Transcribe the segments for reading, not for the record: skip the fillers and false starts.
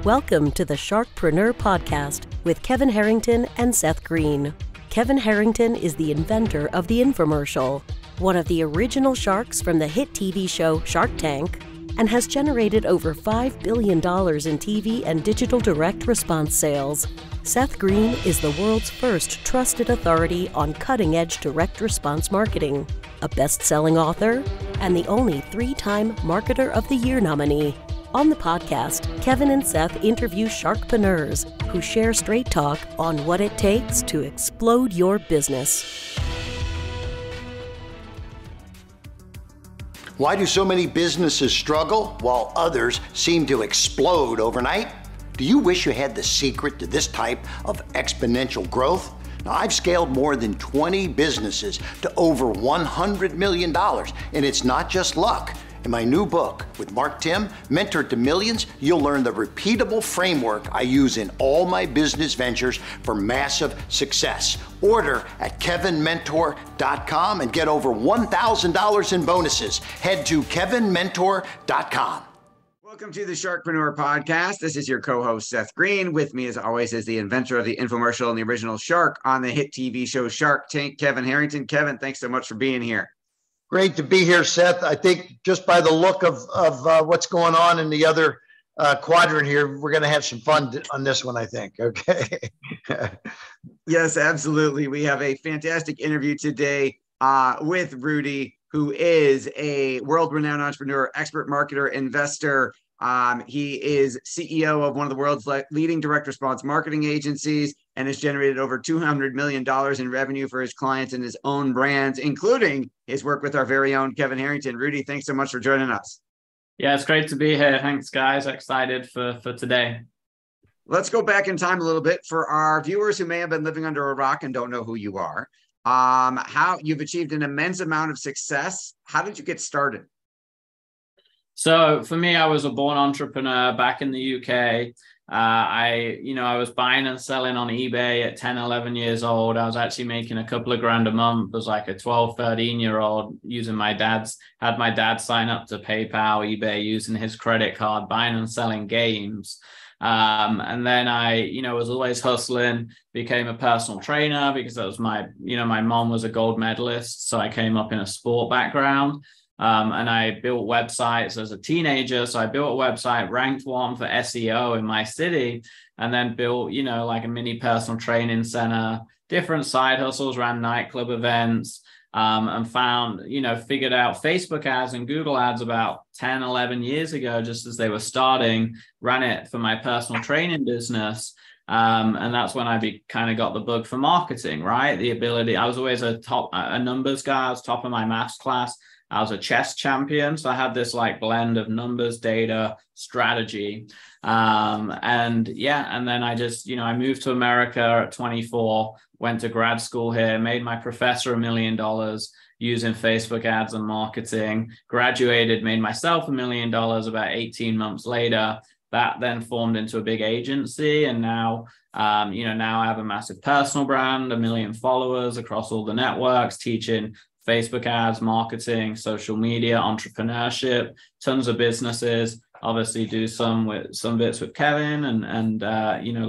Welcome to the Sharkpreneur podcast with Kevin Harrington and Seth Greene. Kevin Harrington is the inventor of the infomercial, one of the original sharks from the hit TV show Shark Tank, and has generated over $5 billion in TV and digital direct response sales. Seth Greene is the world's first trusted authority on cutting-edge direct response marketing, a best-selling author, and the only 3-time Marketer of the Year nominee. On the podcast, Kevin and Seth interview sharkpreneurs who share straight talk on what it takes to explode your business. Why do so many businesses struggle while others seem to explode overnight? Do you wish you had the secret to this type of exponential growth? Now, I've scaled more than 20 businesses to over $100 million, and it's not just luck. In my new book with Mark Tim, Mentor to Millions, you'll learn the repeatable framework I use in all my business ventures for massive success. Order at kevinmentor.com and get over $1,000 in bonuses. Head to kevinmentor.com. Welcome to the Sharkpreneur podcast. This is your co-host, Seth Greene. With me, as always, is the inventor of the infomercial and the original shark on the hit TV show Shark Tank, Kevin Harrington. Kevin, thanks so much for being here. Great to be here, Seth. I think just by the look of what's going on in the other quadrant here, we're going to have some fun on this one, I think. Okay. Yes, absolutely. We have a fantastic interview today with Rudy, who is a world-renowned entrepreneur, expert marketer, investor. He is CEO of one of the world's leading direct response marketing agencies and has generated over $200 million in revenue for his clients and his own brands, including his work with our very own Kevin Harrington. Rudy, thanks so much for joining us. Yeah, it's great to be here. Thanks, guys. Excited for today. Let's go back in time a little bit for our viewers who may have been living under a rock and don't know who you are. How you've achieved an immense amount of success. How did you get started? So for me, I was a born entrepreneur back in the UK. I was buying and selling on eBay at 10, 11 years old. I was actually making a couple of grand a month as like a 12, 13-year-old using had my dad sign up to PayPal, eBay, using his credit card, buying and selling games. And then I, was always hustling, became a personal trainer because that was my mom was a gold medalist. So I came up in a sport background. And I built websites as a teenager. So I built a website, ranked one for SEO in my city, and then built, like a mini personal training center, different side hustles, ran nightclub events, and figured out Facebook ads and Google ads about 10, 11 years ago, just as they were starting, ran it for my personal training business. And that's when I kind of got the bug for marketing, right? The ability, I was always a numbers guy. I was top of my maths class. I was a chess champion. So I had this like blend of numbers, data, strategy. And then I just, I moved to America at 24, went to grad school here, made my professor $1 million using Facebook ads and marketing, graduated, made myself $1 million about 18 months later. That then formed into a big agency. And now, now I have a massive personal brand, 1 million followers across all the networks, teaching Facebook ads, marketing, social media, entrepreneurship, tons of businesses. Obviously do some bits with Kevin and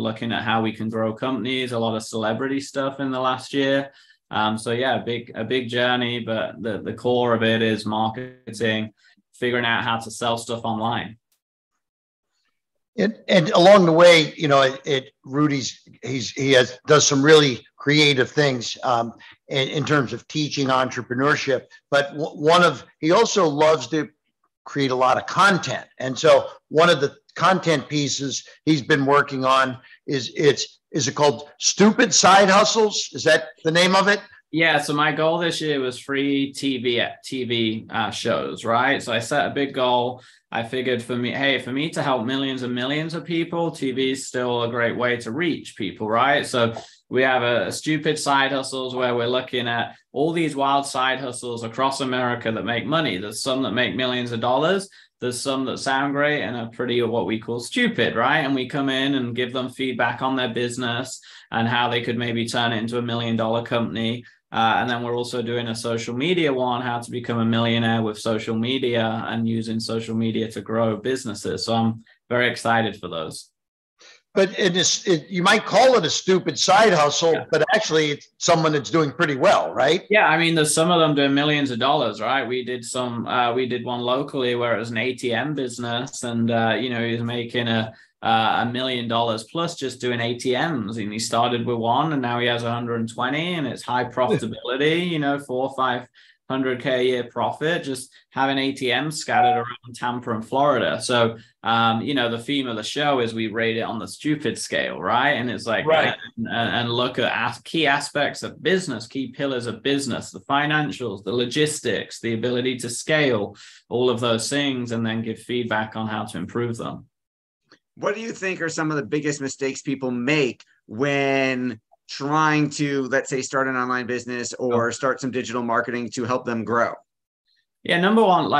looking at how we can grow companies, a lot of celebrity stuff in the last year. A big journey, but the core of it is marketing, figuring out how to sell stuff online. And along the way, Rudy's does some really creative things in terms of teaching entrepreneurship. But he also loves to create a lot of content. And so one of the content pieces he's been working on is it called Stupid Side Hustles? Is that the name of it? Yeah, so my goal this year was free TV shows, right? So I set a big goal. I figured for me to help millions and millions of people, TV is still a great way to reach people, right? So we have a Stupid Side Hustles where we're looking at all these wild side hustles across America that make money. There's some that make millions of dollars. There's some that sound great and are pretty what we call stupid, right? And we come in and give them feedback on their business and how they could maybe turn it into $1 million company. And then we're also doing a social media one, how to become a millionaire with social media and using social media to grow businesses. So I'm very excited for those. But you might call it a stupid side hustle, yeah, but actually it's someone that's doing pretty well, right? Yeah, I mean, there's some of them doing millions of dollars, right? We did one locally where it was an ATM business, and he was making $1 million plus just doing ATMs, and he started with one, and now he has 120, and it's high profitability, 400-500K a year profit, just having ATMs scattered around Tampa and Florida. So, the theme of the show is we rate it on the stupid scale, right? And it's like, right, and look at key aspects of business, key pillars of business, the financials, the logistics, the ability to scale, all of those things, and then give feedback on how to improve them. What do you think are some of the biggest mistakes people make when trying to, let's say, start an online business or start some digital marketing to help them grow? Yeah, number one,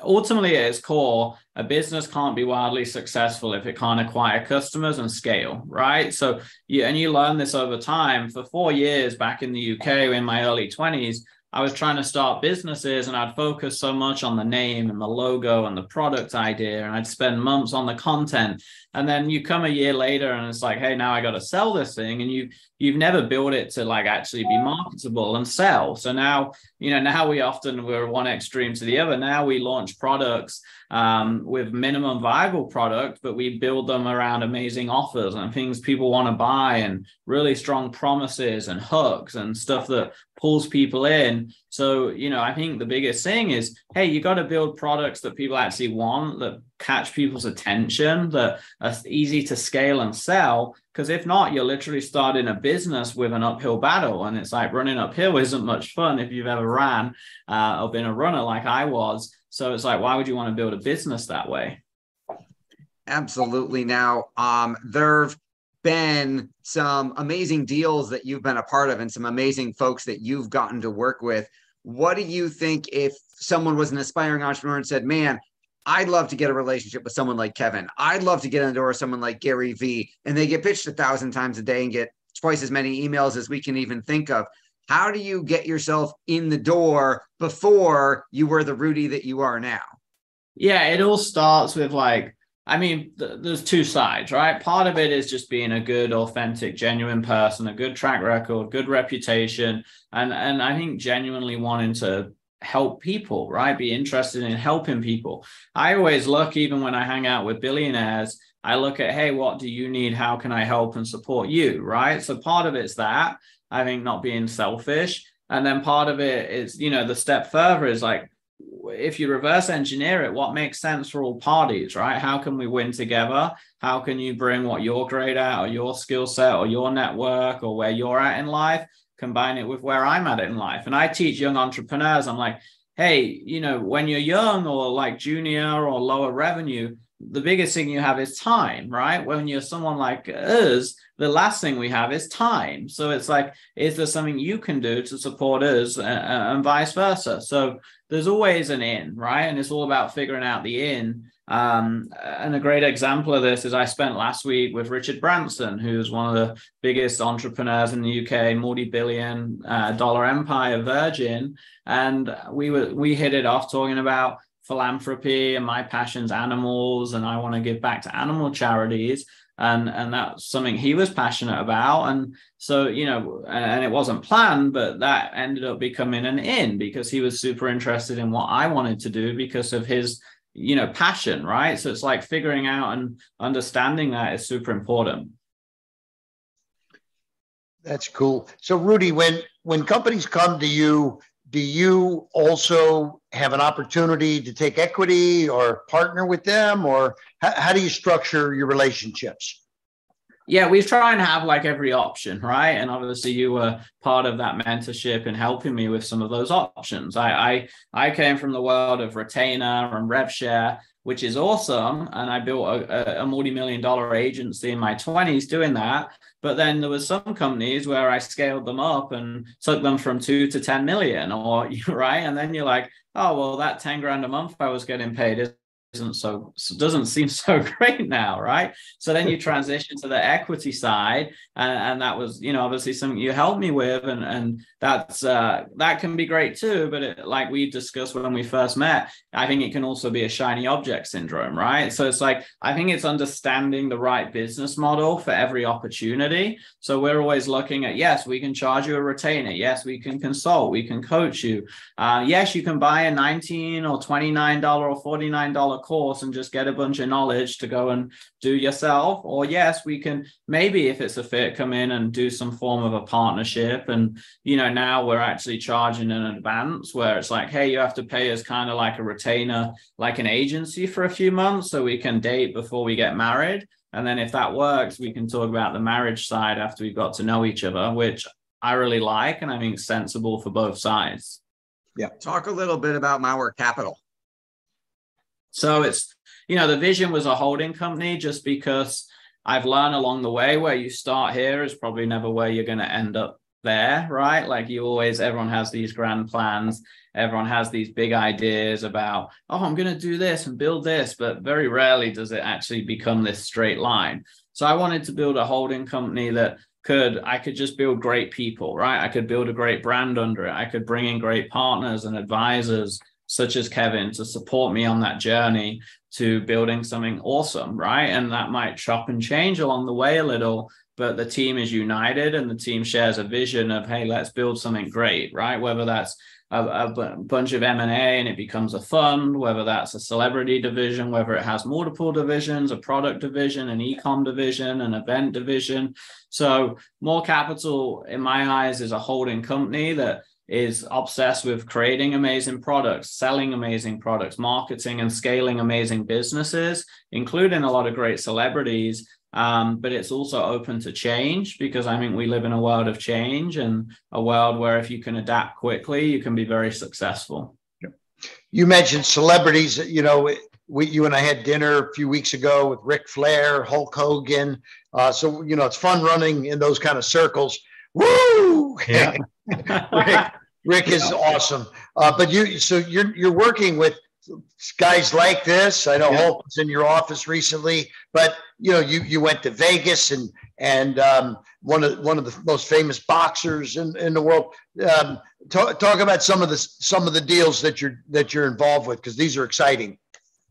ultimately at its core, a business can't be wildly successful if it can't acquire customers and scale, right? So you learn this over time. For 4 years back in the UK in my early 20s, I was trying to start businesses, and I'd focus so much on the name and the logo and the product idea, and I'd spend months on the content. And then you come a year later and it's like, hey, now I got to sell this thing. And you've never built it to actually be marketable and sell. So now, now we're one extreme to the other. Now we launch products with minimum viable product, but we build them around amazing offers and things people want to buy, and really strong promises and hooks and stuff that pulls people in. So, I think the biggest thing is, hey, you got to build products that people actually want, that catch people's attention, that are easy to scale and sell. Because if not, you're literally starting a business with an uphill battle. And it's like running uphill isn't much fun if you've ever ran or been a runner like I was. So it's like, why would you want to build a business that way? Absolutely. Now, there've been some amazing deals that you've been a part of and some amazing folks that you've gotten to work with. What do you think if someone was an aspiring entrepreneur and said, man, I'd love to get a relationship with someone like Kevin. I'd love to get in the door with someone like Gary Vee, and they get pitched 1,000 times a day and get twice as many emails as we can even think of. How do you get yourself in the door before you were the Rudy that you are now? Yeah, it all starts with there's two sides, right? Part of it is just being a good, authentic, genuine person, a good track record, good reputation, and I think genuinely wanting to help people, right? Be interested in helping people. I always look, even when I hang out with billionaires, I look at, hey, what do you need? How can I help and support you, right? So part of it's that, I think, not being selfish. And then part of it is, the step further is if you reverse engineer it, what makes sense for all parties, right? How can we win together? How can you bring what you're great at, or your skill set, or your network, or where you're at in life, combine it with where I'm at in life? And I teach young entrepreneurs, I'm like, hey, when you're young or junior or lower revenue, the biggest thing you have is time, right? When you're someone like us, the last thing we have is time. So it's like, is there something you can do to support us, and vice versa? So there's always an in, right? And it's all about figuring out the in. And a great example of this is I spent last week with Richard Branson, who's one of the biggest entrepreneurs in the UK, multi-billion dollar empire, Virgin. And we hit it off talking about philanthropy, and my passion's animals, and I want to give back to animal charities. And that's something he was passionate about. And so, and it wasn't planned, but that ended up becoming an in, because he was super interested in what I wanted to do because of his, passion, right? So it's like figuring out and understanding that is super important. That's cool. So Rudy, when companies come to you, do you also have an opportunity to take equity or partner with them, or how do you structure your relationships? Yeah, we try and have every option, right? And obviously you were part of that mentorship and helping me with some of those options. I came from the world of retainer and rev share, which is awesome. And I built a multi-million-dollar agency in my 20s doing that. But then there was some companies where I scaled them up and took them from 2 to 10 million, or right. And then you're like, oh, well, that 10 grand a month I was getting paid doesn't seem so great now, right? So then you transition to the equity side, and that was, you know, obviously something you helped me with, and that's that can be great too. But like we discussed when we first met, I think it can also be a shiny object syndrome, right? So it's like, I think it's understanding the right business model for every opportunity. So we're always looking at, yes, we can charge you a retainer, yes, we can consult, we can coach you, yes, you can buy a $19 or $29 or $49 course and just get a bunch of knowledge to go and do yourself. Or yes, we can maybe, if it's a fit, come in and do some form of a partnership. And, you know, now we're actually charging in advance where it's like, hey, you have to pay us kind of like a retainer, like an agency for a few months so we can date before we get married. And then if that works, we can talk about the marriage side after we've got to know each other, which I really like. And I think sensible for both sides. Yeah. Talk a little bit about Mawer Capital. So it's, you know, the vision was a holding company, just because I've learned along the way where you start here is probably never where you're going to end up there, right? Like everyone has these grand plans. Everyone has these big ideas about, oh, I'm going to do this and build this, but very rarely does it actually become this straight line. So I wanted to build a holding company that I could just build great people, right? I could build a great brand under it. I could bring in great partners and advisors such as Kevin to support me on that journey to building something awesome, right? And that might chop and change along the way a little, but the team is united and the team shares a vision of, hey, let's build something great, right? Whether that's a bunch of M&A and it becomes a fund, whether that's a celebrity division, whether it has multiple divisions, a product division, an e-com division, an event division. So Mawer Capital, in my eyes, is a holding company that is obsessed with creating amazing products, selling amazing products, marketing and scaling amazing businesses, including a lot of great celebrities. But it's also open to change, because I think we live in a world of change and a world where if you can adapt quickly, you can be very successful. You mentioned celebrities. You know, you and I had dinner a few weeks ago with Ric Flair, Hulk Hogan. So, you know, it's fun running in those kind of circles. Woo! Yeah. Rick is awesome. But you're working with guys like this. I know Hulk was in your office recently, but you know, you went to Vegas and one of the most famous boxers in the world. Talk about some of the deals that you're involved with, because these are exciting.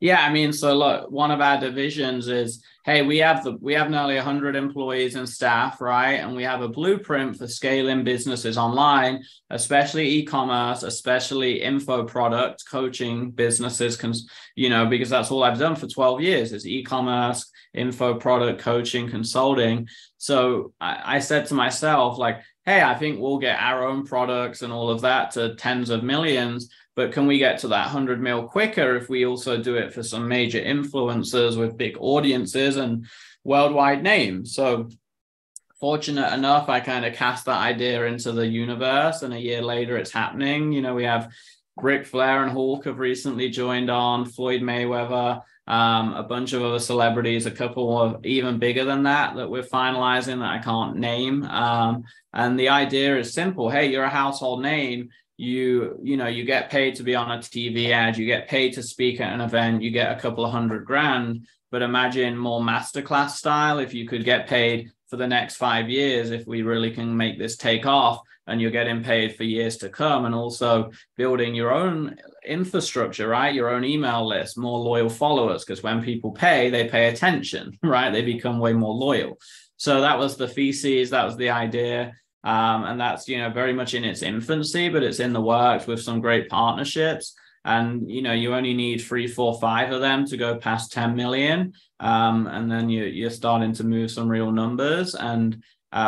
Yeah, I mean, so look, one of our divisions is, hey, we have nearly 100 employees and staff, right? And we have a blueprint for scaling businesses online, especially e-commerce, especially info product coaching businesses, you know, because that's all I've done for 12 years is e-commerce, info product coaching, consulting. So I said to myself, like, hey, I think we'll get our own products and all of that to tens of millions. But can we get to that 100 mil quicker if we also do it for some major influencers with big audiences and worldwide names? So fortunate enough, I kind of cast that idea into the universe, and a year later it's happening. You know, we have Ric Flair and Hulk have recently joined on, Floyd Mayweather, a bunch of other celebrities, a couple of even bigger than that we're finalizing that I can't name. And the idea is simple. Hey, you're a household name. You get paid to be on a TV ad, you get paid to speak at an event, you get a couple of $100,000. But imagine more masterclass style, if you could get paid for the next 5 years, if we really can make this take off, and you're getting paid for years to come, and also building your own infrastructure, right? Your own email list, more loyal followers, because when people pay, they pay attention, right? They become way more loyal. So that was the thesis, that was the idea. And that's, you know, very much in its infancy, but it's in the works with some great partnerships. And, you know, you only need 3, 4, 5 of them to go past 10 million. And then you're starting to move some real numbers. And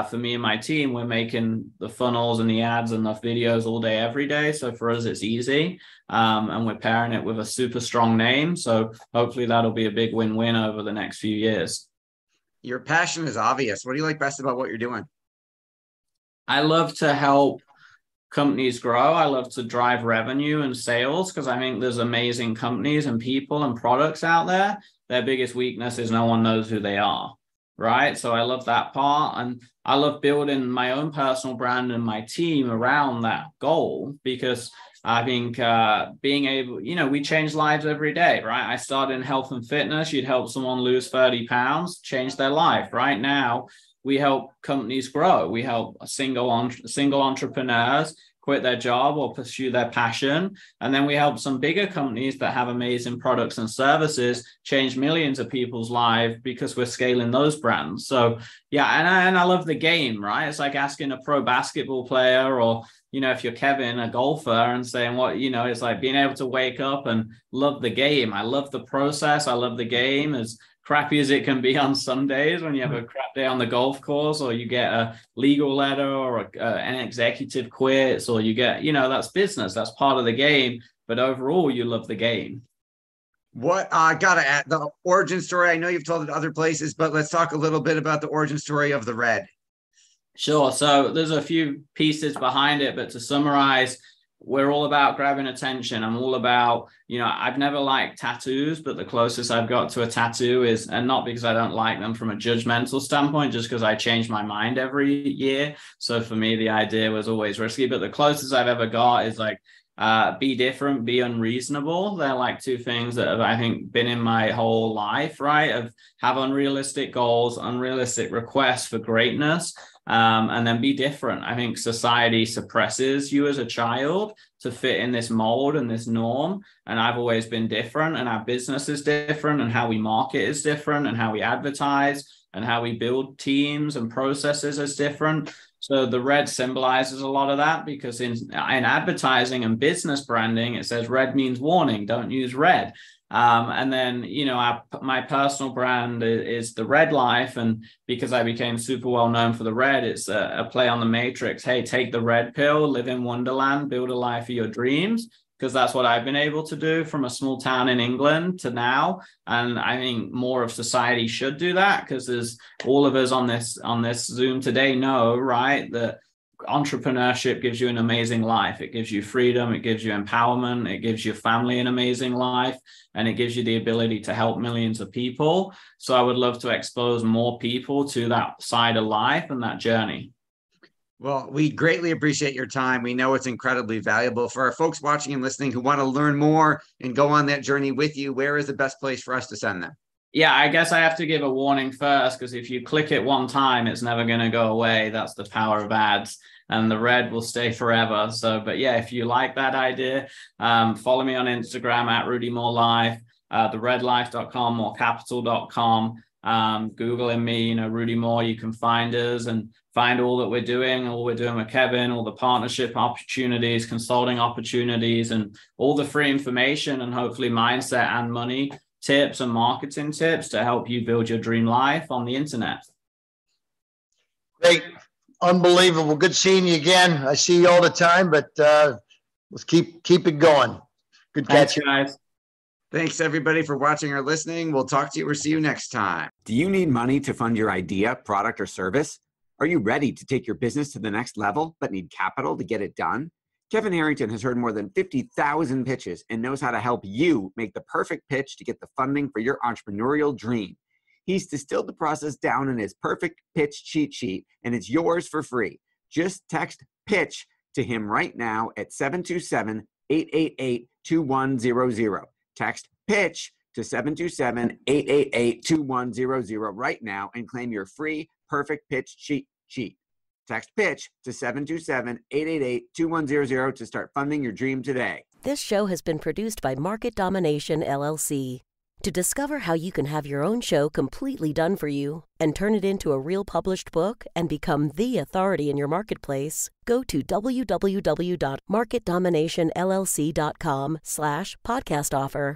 for me and my team, we're making the funnels and the ads and the videos all day, every day. So for us, it's easy. And we're pairing it with a super strong name. So hopefully that'll be a big win-win over the next few years. Your passion is obvious. What do you like best about what you're doing? I love to help companies grow. I love to drive revenue and sales, because I think there's amazing companies and people and products out there. Their biggest weakness is no one knows who they are, right? So I love that part. And I love building my own personal brand and my team around that goal, because I think being able, we change lives every day, right? I started in health and fitness. You'd help someone lose 30 pounds, change their life. Right now, we help companies grow. We help single entrepreneurs quit their job or pursue their passion. And then we help some bigger companies that have amazing products and services change millions of people's lives because we're scaling those brands. So yeah, and I love the game, right? It's like asking a pro basketball player or, if you're Kevin, a golfer, and saying it's like being able to wake up and love the game. I love the process. I love the game. As crappy as it can be on some days when you have a crap day on the golf course, or you get a legal letter or an executive quits, or you get, that's business, that's part of the game. But overall, you love the game. What I gotta add the origin story. I know you've told it other places, but let's talk a little bit about the origin story of the red. Sure. So there's a few pieces behind it, but to summarize, we're all about grabbing attention. I'm all about, I've never liked tattoos, but the closest I've got to a tattoo is, and not because I don't like them from a judgmental standpoint, just because I change my mind every year. So for me, the idea was always risky, but the closest I've ever got is like, be different, be unreasonable. They're like two things that have, I think, been in my whole life, right? Have unrealistic goals, unrealistic requests for greatness. And then be different. I think society suppresses you as a child to fit in this mold and this norm. And I've always been different, and our business is different, and how we market is different, and how we advertise and how we build teams and processes is different. So the red symbolizes a lot of that, because in advertising and business branding, it says red means warning, don't use red. And then, my personal brand is the Red Life. And because I became super well known for the red, it's a play on the Matrix. Hey, take the red pill, live in Wonderland, build a life of your dreams. Because that's what I've been able to do from a small town in England to now. And I think more of society should do that, because there's all of us on this Zoom today know, right, that entrepreneurship gives you an amazing life. It gives you freedom, it gives you empowerment, it gives your family an amazing life, and it gives you the ability to help millions of people. So I would love to expose more people to that side of life and that journey. Well, we greatly appreciate your time. We know it's incredibly valuable. For our folks watching and listening who want to learn more and go on that journey with you, where is the best place for us to send them? Yeah, I guess I have to give a warning first, because if you click it one time, it's never going to go away. That's the power of ads, and the red will stay forever. So, but yeah, if you like that idea, follow me on Instagram at Rudy Mawer Life, theredlife.com or capital.com. Googling me, Rudy Mawer, you can find us and find all that we're doing with Kevin, all the partnership opportunities, consulting opportunities, and all the free information, and hopefully mindset and money tips and marketing tips to help you build your dream life on the internet. Great. Unbelievable. Good seeing you again. I see you all the time, but let's keep it going. Good catch. Thanks, guys. Thanks, everybody, for watching or listening. We'll talk to you or see you next time. Do you need money to fund your idea, product, or service? Are you ready to take your business to the next level, but need capital to get it done? Kevin Harrington has heard more than 50,000 pitches and knows how to help you make the perfect pitch to get the funding for your entrepreneurial dream. He's distilled the process down in his perfect pitch cheat sheet, and it's yours for free. Just text PITCH to him right now at 727-888-2100. Text PITCH to 727-888-2100 right now and claim your free perfect pitch cheat sheet. Text PITCH to 727-888-2100 to start funding your dream today. This show has been produced by Market Domination, LLC. To discover how you can have your own show completely done for you and turn it into a real published book and become the authority in your marketplace, go to www.marketdominationllc.com/podcast offer.